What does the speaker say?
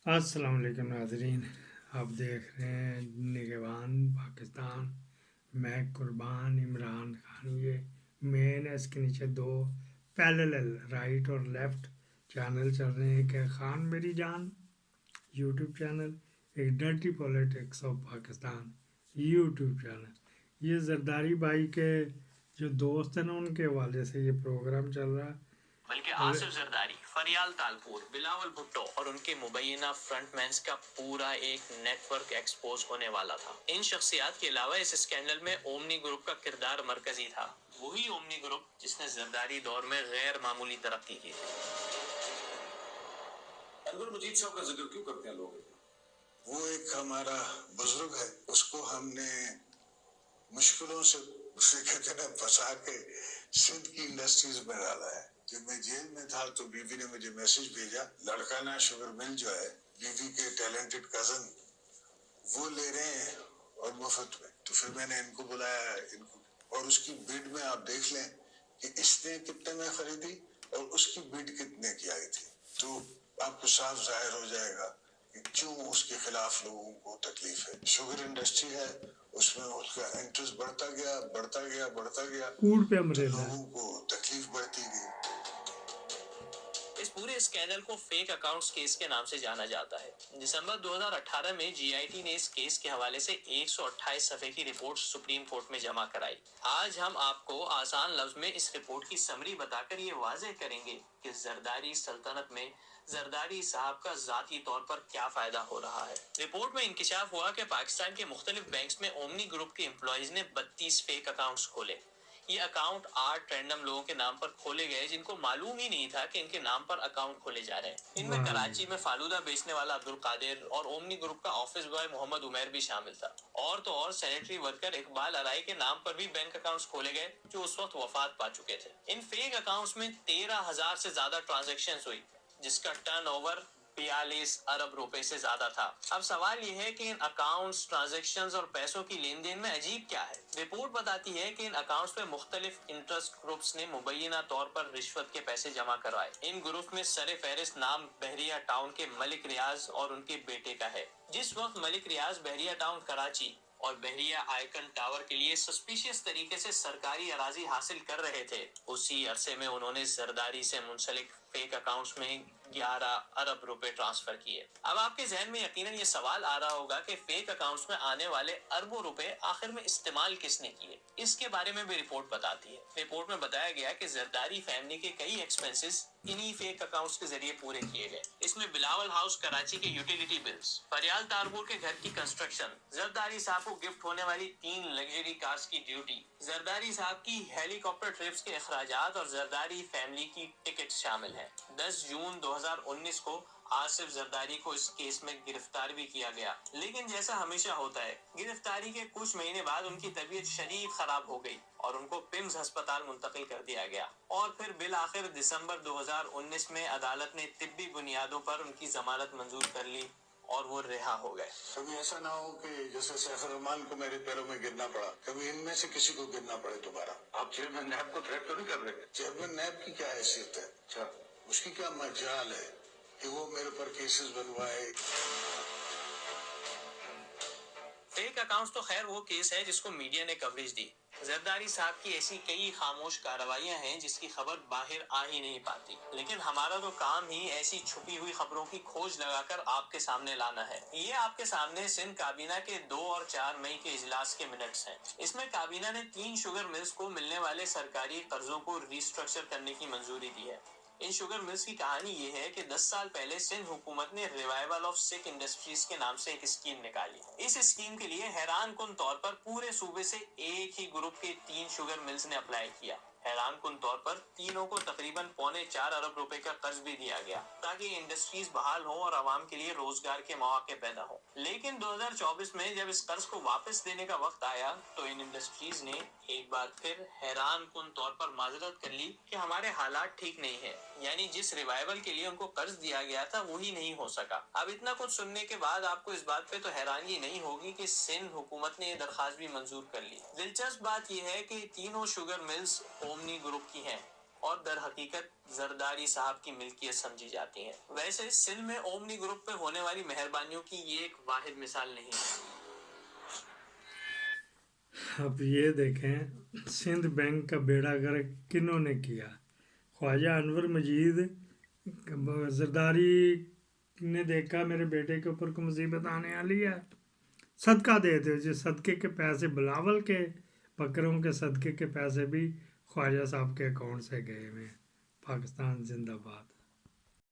السلام علیکم ناظرین، آپ دیکھ رہے ہیں نگہبان پاکستان۔ میں قربان عمران خان، یہ مین ہے، اس کے نیچے دو پیرالل رائٹ اور لیفٹ چینل چل رہے ہیں۔ ایک ہے خان میری جان یوٹیوب چینل، ایک dirty politics of Pakistan YouTube channel. یہ زرداری بھائی کے جو دوست ہیں نا، ان کے حوالے سے یہ پروگرام چل رہا ہے۔ بلکہ آصف زرداری، فریال تالپور، بلاول بھٹو اور ان کے مبینہ فرنٹ مینز کا پورا ایک نیٹ ورک ایکسپوز ہونے والا تھا۔ ان شخصیات کے علاوہ اس اسکینڈل میں اومنی گروپ کا کردار مرکزی تھا، وہی اومنی گروپ جس نے زرداری دور میں غیر معمولی ترقی کی تھی۔ انور مجید صاحب کا ذکر کیوں کرتے ہیں لوگ؟ وہ ایک ہمارا بزرگ ہے، اس کو ہم نے مشکلوں سے اسے کہتے ہیں پھنسا کے سندھ کی انڈسٹریز میں ڈالا ہے۔ جب میں جیل میں تھا تو بیوی نے مجھے میسج بھیجا، لڑکانہ شوگر مل جو ہے بیوی کے ٹیلنٹڈ کزن وہ لے رہے ہیں اور مفت میں، تو پھر میں نے ان کو بلایا ان کو، اور اس کی بڈ میں آپ دیکھ لیں کہ اس نے کتنے میں خریدی اور اس کی بڈ کتنے کی آئی تھی، تو آپ کو صاف ظاہر ہو جائے گا کہ کیوں اس کے خلاف لوگوں کو تکلیف ہے۔ شوگر انڈسٹری ہے، اس میں اس کا انٹرسٹ بڑھتا گیا بڑھتا گیا بڑھتا گیا، کوڑ پہ تو امریلا ہے۔ لوگوں کو تکلیف بڑھتی گئی۔ اس پورے اسکینڈل کو فیک اکاؤنٹس کیس کے نام سے جانا جاتا ہے۔ دسمبر 2018 میں جی آئی ٹی نے اس کیس کے حوالے سے 128 صفحے کی رپورٹ سپریم کورٹ میں جمع کرائی۔ آج ہم آپ کو آسان لفظ میں اس رپورٹ کی سمری بتا کر یہ واضح کریں گے کہ زرداری سلطنت میں زرداری صاحب کا ذاتی طور پر کیا فائدہ ہو رہا ہے۔ رپورٹ میں انکشاف ہوا کہ پاکستان کے مختلف بینکس میں اومنی گروپ کے امپلائیز نے 32 فیک اکاؤنٹس کھولے۔ یہ اکاؤنٹ 8 رینڈم لوگوں کے نام پر کھولے گئے جن کو معلوم ہی نہیں تھا کہ ان کے نام پر اکاؤنٹ کھولے جا رہے ہیں۔ ان میں کراچی میں فالودہ بیچنے والا عبدالقادر اور اومنی گروپ کا آفس بوائے محمد عمیر بھی شامل تھا۔ اور تو اور سینیٹری ورکر اقبال ارائی کے نام پر بھی بینک اکاؤنٹس کھولے گئے جو اس وقت وفات پا چکے تھے۔ ان فیک اکاؤنٹس میں 13,000 سے زیادہ ٹرانزیکشنز ہوئی جس کا ٹرن اوور 42 ارب روپے سے زیادہ تھا۔ اب سوال یہ ہے کہ ان اکاؤنٹس، ٹرانزیکشنز اور پیسوں کی لین دین میں عجیب کیا ہے؟ رپورٹ بتاتی ہے کہ ان اکاؤنٹس میں مختلف انٹرسٹ گروپس نے مبینہ طور پر رشوت کے پیسے جمع کروائے۔ ان گروپ میں سر فہرست نام بحریہ ٹاؤن کے ملک ریاض اور ان کے بیٹے کا ہے۔ جس وقت ملک ریاض بحریہ ٹاؤن کراچی اور بحریہ آئیکن ٹاور کے لیے سسپیشیس طریقے سے سرکاری اراضی حاصل کر رہے تھے، اسی عرصے میں انہوں نے زرداری سے منسلک فیک اکاؤنٹس میں 11 ارب روپے ٹرانسفر کیے۔ اب آپ کے ذہن میں یقیناً یہ سوال آ رہا ہوگا کہ فیک اکاؤنٹس میں آنے والے اربوں روپے آخر میں استعمال کس نے کیے؟ اس کے بارے میں بھی رپورٹ بتاتی ہے۔ رپورٹ میں بتایا گیا کہ زرداری فیملی کے کئی ایکسپنسز انہی فیک اکاؤنٹس کے ذریعے پورے کیے گئے۔ اس میں بلاول ہاؤس کراچی کے یوٹیلیٹی بلز، فریال تارپور کے گھر کی کنسٹرکشن، زرداری صاحب کو گفٹ ہونے والی 3 لگژری کارز کی ڈیوٹی، زرداری صاحب کی ہیلی کاپٹر ٹرپس کے اخراجات اور زرداری فیملی کی ٹکٹ شامل ہیں۔ 10 جون 2019 کو آصف زرداری کو اس کیس میں گرفتار بھی کیا گیا، لیکن جیسا ہمیشہ ہوتا ہے گرفتاری کے کچھ مہینے بعد ان کی طبیعت شدید خراب ہو گئی اور ان کو پمز ہسپتال منتقل کر دیا گیا، اور پھر بالآخر دسمبر 2019 میں عدالت نے طبی بنیادوں پر ان کی ضمانت منظور کر لی اور وہ رہا ہو گئے۔ کبھی ایسا نہ ہو کہ جیسے سیف الرحمان کو میرے پیروں میں گرنا پڑا، کبھی ان میں سے کسی کو گرنا پڑے دوبارہ۔ آپ چیئرمین نیب کو تھریٹ تو نہیں کر رہے؟ چیئرمین نیب کی کیا حیثیت ہے؟ اچھا، اس کی کیا مجال ہے کہ وہ میرے پر کیسز بنوائے؟ فیک اکاؤنٹس تو خیر وہ کیس ہے جس کو میڈیا نے کوریج دی۔ زرداری صاحب کی ایسی کئی خاموش کارروائیاں ہیں جس کی خبر باہر آ ہی نہیں پاتی، لیکن ہمارا تو کام ہی ایسی چھپی ہوئی خبروں کی کھوج لگا کر آپ کے سامنے لانا ہے۔ یہ آپ کے سامنے سندھ کابینہ کے 2 اور 4 مئی کے اجلاس کے منٹس ہیں۔ اس میں کابینہ نے 3 شوگر ملز کو ملنے والے سرکاری قرضوں کو ری اسٹرکچر کرنے کی منظوری دی ہے۔ ان شوگر ملز کی کہانی یہ ہے کہ 10 سال پہلے سندھ حکومت نے ریوائول آف سکھ انڈسٹریز کے نام سے ایک اسکیم نکالی۔ اس اسکیم کے لیے حیران کن طور پر پورے صوبے سے ایک ہی گروپ کے 3 شوگر ملز نے اپلائی کیا۔ حیران کن طور پر تینوں کو تقریباً 3.25 ارب روپے کا قرض بھی دیا گیا تاکہ انڈسٹریز بحال ہوں اور عوام کے لیے روزگار کے مواقع پیدا ہوں۔ لیکن 2024 میں جب اس قرض کو واپس دینے کا وقت آیا تو ان انڈسٹریز نے ایک بار پھر حیران کن طور پر معذرت کر لی کہ ہمارے حالات ٹھیک نہیں ہیں، یعنی جس ریوائول کے لیے ان کو قرض دیا گیا تھا وہی نہیں ہو سکا۔ اب اتنا کچھ سننے کے بعد آپ کو اس بات پہ تو حیرانگی نہیں ہوگی کہ سندھ حکومت نے یہ درخواست بھی منظور کر لی۔ دلچسپ بات یہ ہے کہ تینوں شوگر ملز اومنی گروپ کی ہیں اور در حقیقت زرداری صاحب کی ملکیت سمجھی جاتی ہیں۔ ویسے سندھ میں اومنی گروپ پہ ہونے والی مہربانیوں کی یہ ایک واحد مثال نہیں ہے۔ اب یہ دیکھیں سندھ بینک کا بیڑا گرک کنہوں نے کیا؟ خواجہ انور مجید زرداری نے دیکھا میرے بیٹے کے اوپر کو مصیبت آنے والی ہے، صدقہ دیتے جو صدقے کے پیسے بلاول کے بکروں کے صدقے کے پیسے بھی خواجہ صاحب کے اکاؤنٹ سے گئے ہوئے ہیں۔ پاکستان زندہ باد۔